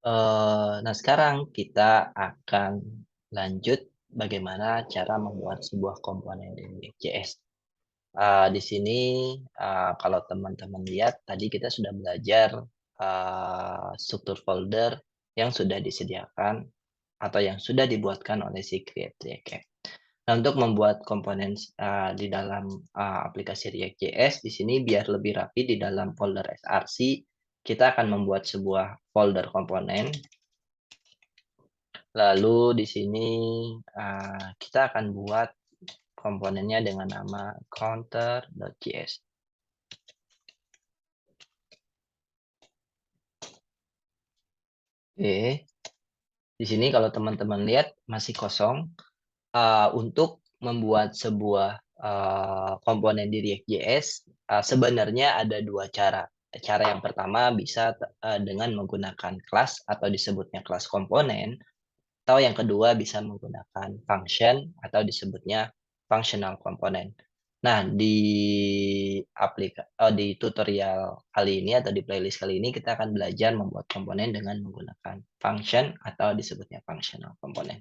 Nah, sekarang kita akan lanjut bagaimana cara membuat sebuah komponen di React.js. Di sini, kalau teman-teman lihat tadi kita sudah belajar, struktur folder yang sudah disediakan atau yang sudah dibuatkan oleh si Create React App. Nah, untuk membuat komponen, di dalam, aplikasi React.js di sini biar lebih rapi di dalam folder src, kita akan membuat sebuah folder komponen. Lalu di sini, kita akan buat komponennya dengan nama counter.js. Oke, di sini kalau teman-teman lihat masih kosong. Untuk membuat sebuah, komponen di React.js, sebenarnya ada 2 cara. Cara yang pertama bisa dengan menggunakan kelas atau disebutnya kelas komponen, atau yang kedua bisa menggunakan function atau disebutnya functional component. Nah, di tutorial kali ini atau di playlist kali ini kita akan belajar membuat komponen dengan menggunakan function atau disebutnya functional component.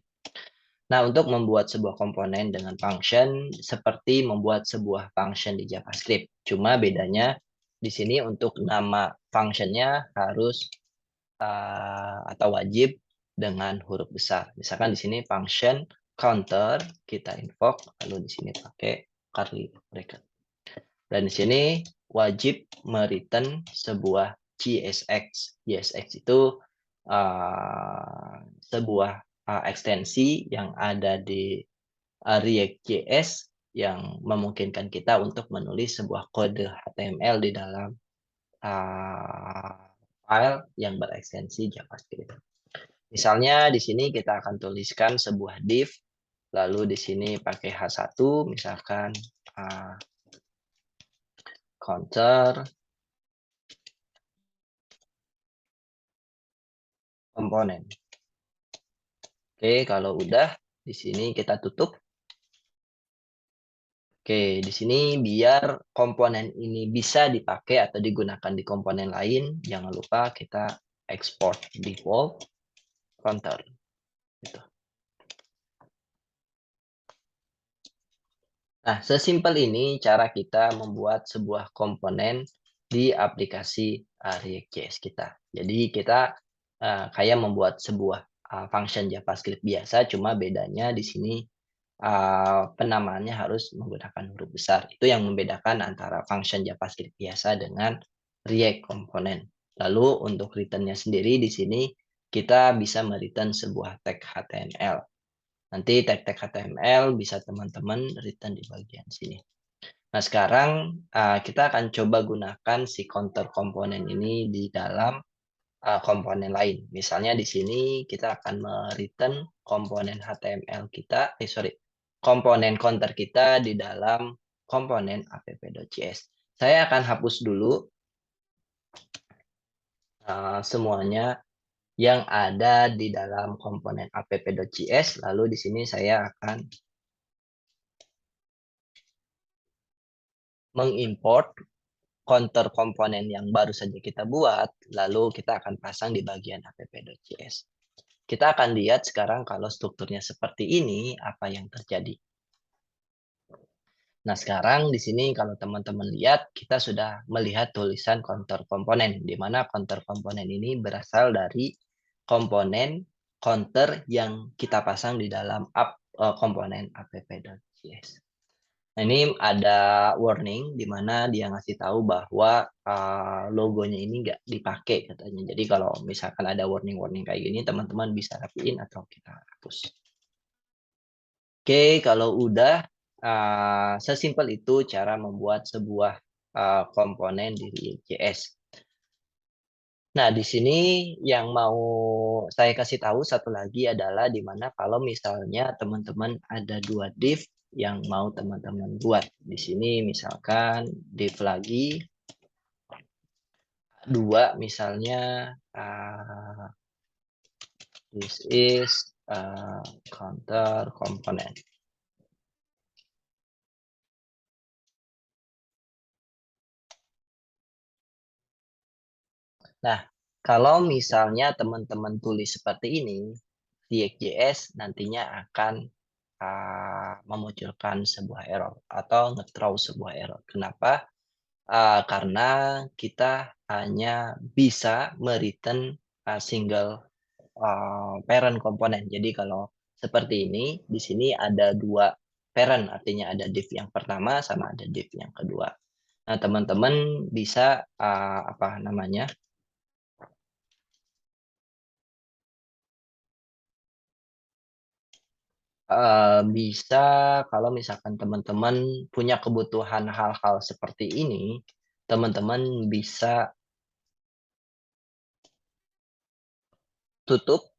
Nah, untuk membuat sebuah komponen dengan function seperti membuat sebuah function di JavaScript. Cuma bedanya di sini untuk nama function-nya harus atau wajib dengan huruf besar. Misalkan di sini function counter kita invoke, lalu di sini pakai curly bracket. Dan di sini wajib mereturn sebuah JSX. JSX itu sebuah ekstensi yang ada di React.js yang memungkinkan kita untuk menulis sebuah kode HTML di dalam file yang berekstensi JavaScript. Misalnya di sini kita akan tuliskan sebuah div, lalu di sini pakai H1, misalkan counter komponen. Oke, kalau udah di sini kita tutup. Oke, di sini biar komponen ini bisa dipakai atau digunakan di komponen lain, jangan lupa kita export default counter. Gitu. Nah, sesimpel ini cara kita membuat sebuah komponen di aplikasi React.js kita. Jadi kita kayak membuat sebuah function JavaScript biasa, cuma bedanya di sini penamaannya harus menggunakan huruf besar. Itu yang membedakan antara function JavaScript biasa dengan React komponen. Lalu untuk return-nya sendiri di sini kita bisa mereturn sebuah tag HTML. Nanti tag-tag HTML bisa teman-teman return di bagian sini. Nah, sekarang kita akan coba gunakan si counter komponen ini di dalam komponen lain. Misalnya di sini kita akan return komponen HTML kita, komponen counter kita di dalam komponen app.js. Saya akan hapus dulu semuanya yang ada di dalam komponen app.js, lalu di sini saya akan mengimport counter komponen yang baru saja kita buat, lalu kita akan pasang di bagian app.js. Kita akan lihat sekarang kalau strukturnya seperti ini, apa yang terjadi. Nah, sekarang di sini kalau teman-teman lihat, kita sudah melihat tulisan counter komponen, di mana counter komponen ini berasal dari komponen counter yang kita pasang di dalam komponen app.js. Nah, ini ada warning di mana dia ngasih tahu bahwa logonya ini nggak dipakai katanya. Jadi kalau misalkan ada warning-warning kayak gini, teman-teman bisa rapiin atau kita hapus. Oke, kalau udah sesimpel itu cara membuat sebuah komponen di React.js. Nah, di sini yang mau saya kasih tahu satu lagi adalah di mana kalau misalnya teman-teman ada 2 div yang mau teman-teman buat. Di sini misalkan div lagi 2 misalnya this is counter component. Nah, Kalau misalnya teman-teman tulis seperti ini, React.js nantinya akan memunculkan sebuah error atau nge-throw sebuah error. Kenapa? Karena kita hanya bisa me-return single parent komponen. Jadi kalau seperti ini, di sini ada 2 parent, artinya ada div yang pertama sama ada div yang kedua. Nah, teman-teman bisa, apa namanya, bisa kalau misalkan teman-teman punya kebutuhan hal-hal seperti ini, teman-teman bisa tutup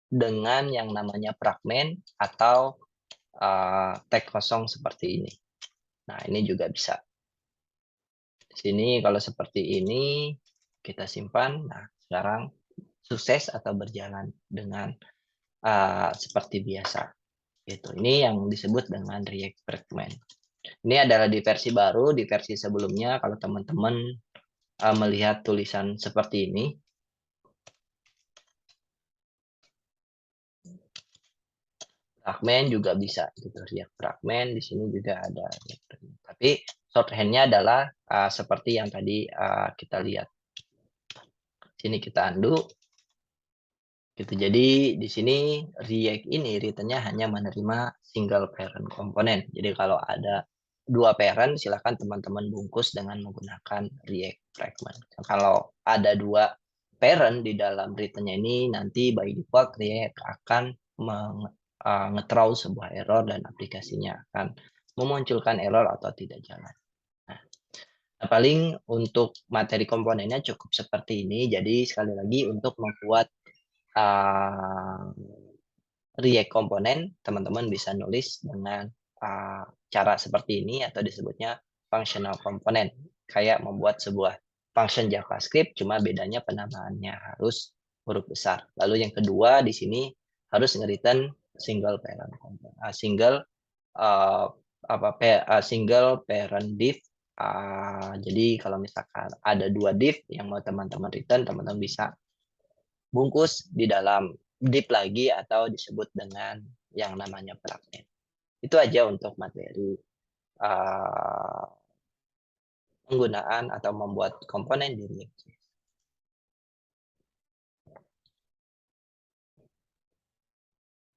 dengan yang namanya fragmen atau, tag kosong seperti ini. Nah, ini juga bisa. Di sini kalau seperti ini kita simpan. Nah, sekarang sukses atau berjalan dengan, seperti biasa, gitu. Ini yang disebut dengan React Fragment. Ini adalah di versi baru, di versi sebelumnya kalau teman-teman, melihat tulisan seperti ini, fragmen juga bisa gitu, React Fragment, di sini juga ada React Fragment. Tapi shorthand-nya adalah, seperti yang tadi, kita lihat. Sini kita undo. Gitu. Jadi di sini React ini return-nya hanya menerima single parent komponen. Jadi kalau ada 2 parent silakan teman-teman bungkus dengan menggunakan React Fragment. Kalau ada 2 parent di dalam return-nya ini nanti by default React akan nge-throw sebuah error dan aplikasinya akan memunculkan error atau tidak jalan. Nah, paling untuk materi komponennya cukup seperti ini. Jadi sekali lagi untuk membuat uh, React komponen, teman-teman bisa nulis dengan cara seperti ini atau disebutnya functional component. Kayak membuat sebuah function JavaScript, cuma bedanya penamaannya harus huruf besar. Lalu yang kedua di sini harus nge-return single parent single uh, single parent div. Jadi kalau misalkan ada 2 div yang mau teman-teman return, teman-teman bisa bungkus di dalam div lagi atau disebut dengan yang namanya fragment. Itu aja untuk materi penggunaan atau membuat komponen di React.